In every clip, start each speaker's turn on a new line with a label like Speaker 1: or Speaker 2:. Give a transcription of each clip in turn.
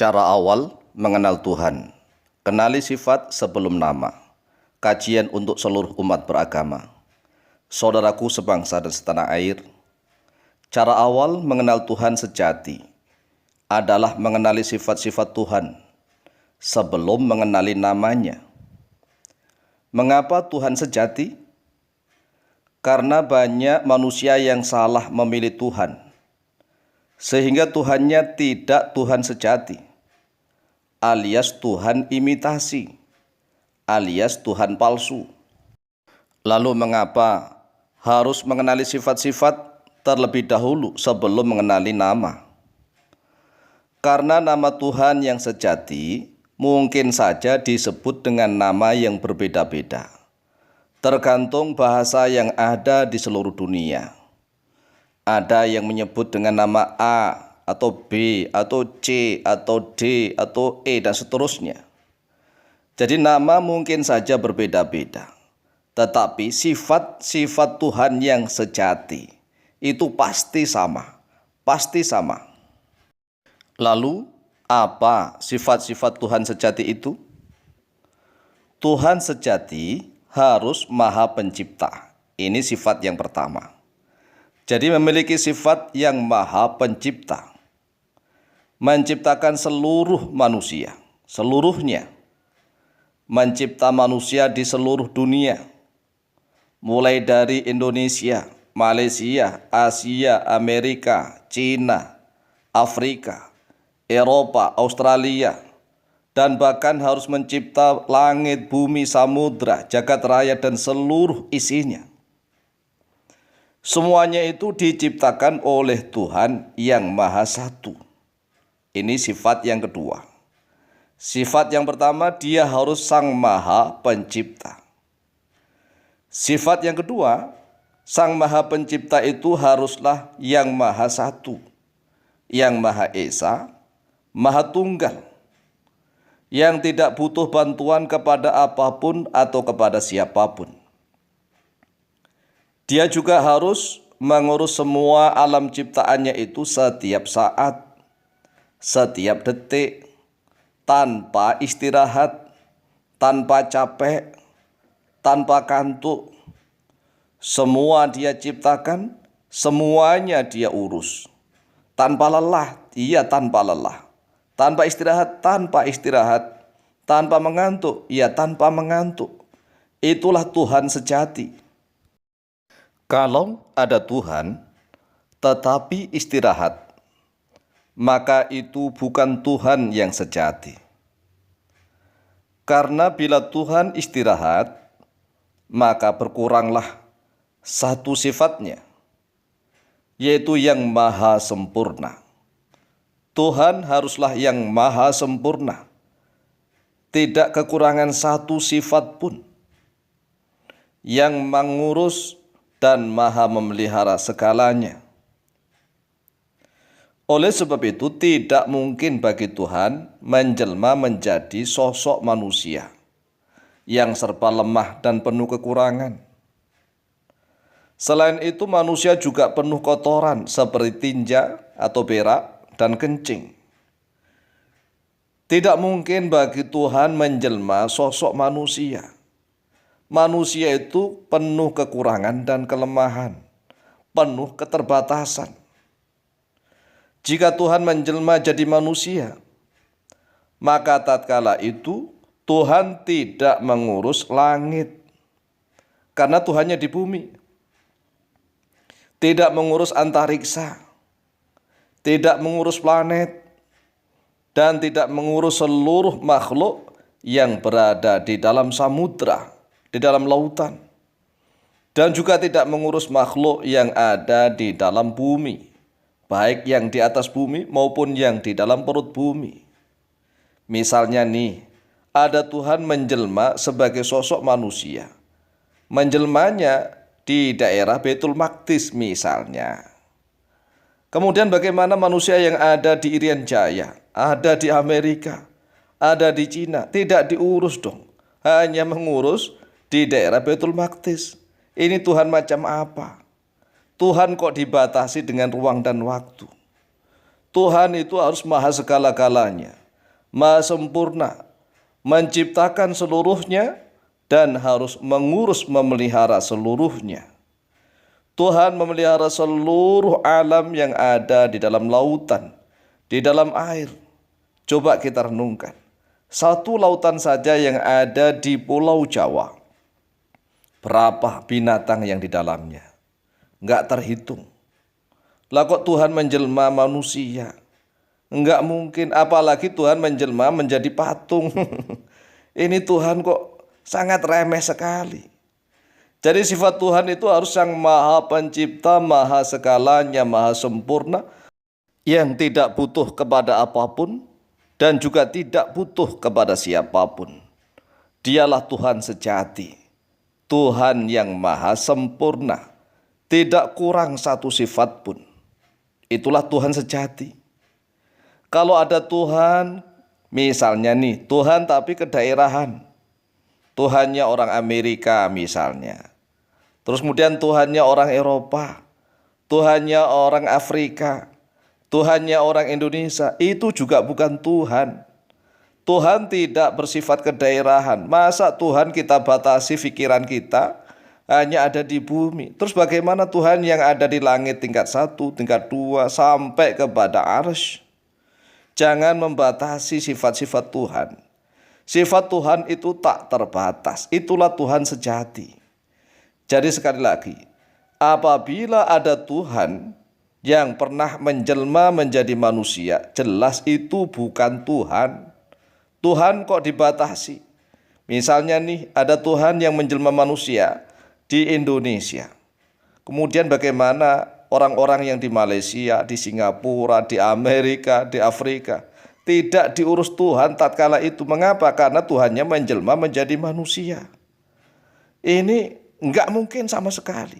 Speaker 1: Cara awal mengenal Tuhan. Kenali sifat sebelum nama. Kajian untuk seluruh umat beragama. Saudaraku sebangsa dan setanah air, cara awal mengenal Tuhan sejati adalah mengenali sifat-sifat Tuhan sebelum mengenali namanya. Mengapa Tuhan sejati? Karena banyak manusia yang salah memilih Tuhan, sehingga Tuhannya tidak Tuhan sejati, alias Tuhan imitasi, alias Tuhan palsu. Lalu mengapa harus mengenali sifat-sifat terlebih dahulu sebelum mengenali nama? Karena nama Tuhan yang sejati mungkin saja disebut dengan nama yang berbeda-beda, tergantung bahasa yang ada di seluruh dunia. Ada yang menyebut dengan nama A, atau B, atau C, atau D, atau E, dan seterusnya. Jadi nama mungkin saja berbeda-beda, tetapi sifat-sifat Tuhan yang sejati itu pasti sama, pasti sama. Lalu apa sifat-sifat Tuhan sejati itu? Tuhan sejati harus Maha Pencipta. Ini sifat yang pertama. Jadi memiliki sifat yang Maha Pencipta. Menciptakan seluruh manusia, seluruhnya. Mencipta manusia di seluruh dunia. Mulai dari Indonesia, Malaysia, Asia, Amerika, Cina, Afrika, Eropa, Australia, dan bahkan harus mencipta langit, bumi, samudra, jagat raya, dan seluruh isinya. Semuanya itu diciptakan oleh Tuhan yang Maha Satu. Ini sifat yang kedua. Sifat yang pertama, Dia harus Sang Maha Pencipta. Sifat yang kedua, Sang Maha Pencipta itu haruslah yang Maha Satu, yang Maha Esa, Maha Tunggal, yang tidak butuh bantuan kepada apapun atau kepada siapapun. Dia juga harus mengurus semua alam ciptaannya itu setiap saat, setiap detik, tanpa istirahat, tanpa capek, tanpa kantuk. Semua Dia ciptakan, semuanya Dia urus. Tanpa lelah, Ia tanpa lelah. Tanpa istirahat, tanpa istirahat. Tanpa mengantuk, Ia tanpa mengantuk. Itulah Tuhan sejati. Kalau ada Tuhan, tetapi istirahat, maka itu bukan Tuhan yang sejati. Karena bila Tuhan istirahat, maka berkuranglah satu sifatnya, yaitu yang maha sempurna. Tuhan haruslah yang maha sempurna, tidak kekurangan satu sifat pun, yang mengurus dan maha memelihara segalanya. Oleh sebab itu tidak mungkin bagi Tuhan menjelma menjadi sosok manusia yang serba lemah dan penuh kekurangan. Selain itu manusia juga penuh kotoran seperti tinja atau berak dan kencing. Tidak mungkin bagi Tuhan menjelma sosok manusia. Manusia itu penuh kekurangan dan kelemahan, penuh keterbatasan. Jika Tuhan menjelma jadi manusia, maka tatkala itu Tuhan tidak mengurus langit, karena Tuhannya di bumi. Tidak mengurus antariksa, tidak mengurus planet, dan tidak mengurus seluruh makhluk yang berada di dalam samudra, di dalam lautan, dan juga tidak mengurus makhluk yang ada di dalam bumi, baik yang di atas bumi maupun yang di dalam perut bumi. Misalnya nih, ada Tuhan menjelma sebagai sosok manusia. Menjelmanya di daerah Baitul Maqdis misalnya. Kemudian bagaimana manusia yang ada di Irian Jaya, ada di Amerika, ada di Cina, tidak diurus dong. Hanya mengurus di daerah Baitul Maqdis. Ini Tuhan macam apa? Tuhan kok dibatasi dengan ruang dan waktu? Tuhan itu harus maha segala-galanya. maha sempurna, menciptakan seluruhnya dan harus mengurus memelihara seluruhnya. Tuhan memelihara seluruh alam yang ada di dalam lautan, di dalam air. Coba kita renungkan. Satu lautan saja yang ada di Pulau Jawa. Berapa binatang yang di dalamnya? Enggak terhitung. Lah kok Tuhan menjelma manusia? Enggak mungkin, apalagi Tuhan menjelma menjadi patung. Ini Tuhan kok sangat remeh sekali. Jadi sifat Tuhan itu harus yang maha pencipta, maha segalanya, maha sempurna, yang tidak butuh kepada apapun dan juga tidak butuh kepada siapapun. Dialah Tuhan sejati, Tuhan yang maha sempurna, tidak kurang satu sifat pun. Itulah Tuhan sejati. Kalau ada Tuhan, misalnya nih, Tuhan tapi kedaerahan. Tuhannya orang Amerika misalnya. Terus kemudian Tuhannya orang Eropa. Tuhannya orang Afrika. Tuhannya orang Indonesia. Itu juga bukan Tuhan. Tuhan tidak bersifat kedaerahan. Masa Tuhan kita batasi pikiran kita hanya ada di bumi. Terus bagaimana Tuhan yang ada di langit tingkat 1, tingkat 2 sampai kepada arsy? Jangan membatasi sifat-sifat Tuhan. Sifat Tuhan itu tak terbatas. Itulah Tuhan sejati. Jadi sekali lagi, apabila ada Tuhan yang pernah menjelma menjadi manusia, jelas itu bukan Tuhan. Tuhan kok dibatasi? Misalnya nih, ada Tuhan yang menjelma manusia di Indonesia. Kemudian bagaimana orang-orang yang di Malaysia, di Singapura, di Amerika, di Afrika tidak diurus Tuhan tatkala itu. Mengapa? Karena Tuhannya menjelma menjadi manusia. Ini enggak mungkin sama sekali.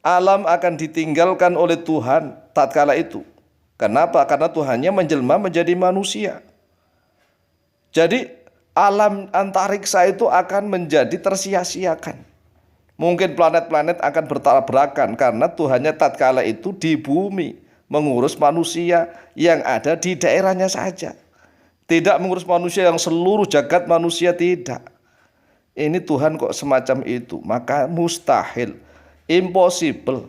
Speaker 1: Alam akan ditinggalkan oleh Tuhan tatkala itu. Kenapa? Karena Tuhannya menjelma menjadi manusia. Jadi alam antariksa itu akan menjadi tersia-siakan. Mungkin planet-planet akan bertabrakan karena Tuhannya tatkala itu di bumi mengurus manusia yang ada di daerahnya saja. Tidak mengurus manusia yang seluruh jagat manusia, tidak. Ini Tuhan kok semacam itu. Maka mustahil, impossible,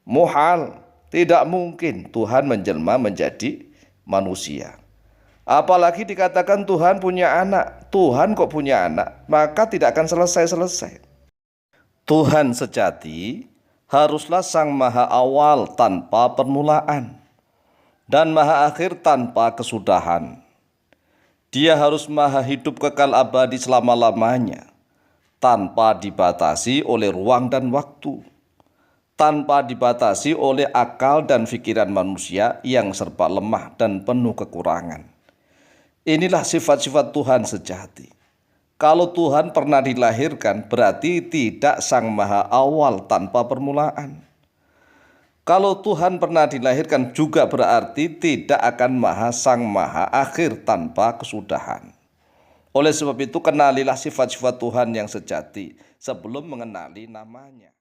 Speaker 1: muhal, tidak mungkin Tuhan menjelma menjadi manusia. Apalagi dikatakan Tuhan punya anak. Tuhan kok punya anak, maka tidak akan selesai-selesai. Tuhan sejati haruslah sang maha awal tanpa permulaan dan maha akhir tanpa kesudahan. Dia harus maha hidup kekal abadi selama-lamanya, tanpa dibatasi oleh ruang dan waktu, tanpa dibatasi oleh akal dan pikiran manusia yang serba lemah dan penuh kekurangan. Inilah sifat-sifat Tuhan sejati. Kalau Tuhan pernah dilahirkan, berarti tidak sang maha awal tanpa permulaan. Kalau Tuhan pernah dilahirkan, juga berarti tidak akan sang maha akhir tanpa kesudahan. Oleh sebab itu, kenalilah sifat-sifat Tuhan yang sejati sebelum mengenali namanya.